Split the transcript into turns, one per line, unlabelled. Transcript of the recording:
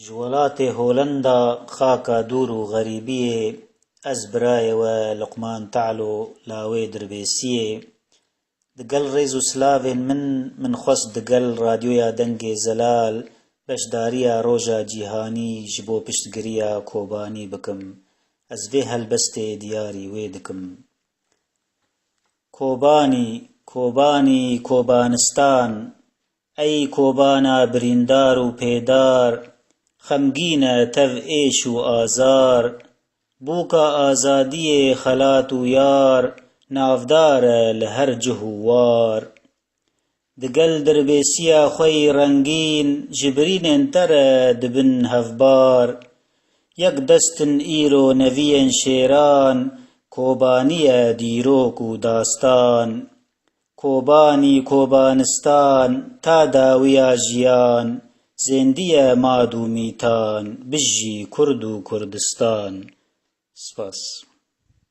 جوڵاتێ هۆلەندا خاکە دوور و غەریبیێ ئەس برایەوە لوقمان تەعڵ و لاوێ دروێسیێ دگەڵ ڕێز و سلاوێن من خۆست دگەڵ رادیۆیا دەنگێ زەلال بەشداریە ڕۆژە جیهانی ji بۆ پشتگیریە کۆبانی بکەم ئەس vê helbestê diyarî wê dikim کۆبانی کۆبانستان ئەی کۆبانە بریندار و پێدار خەمگینە تەڤ ئێش و ئازار بووکە ئازادیێ خەلات و یار ناودارە لە هەر جه و وار دگەل دروێسیە خۆی ڕەنگین ji birînên te re dibin hevbar yek destin îro neviyên şêran کۆبانیە dîrok û dastan کۆبانستان تا داویە ژیان زێندیە ماد و میتان بژی کورد و کوردستان سپاس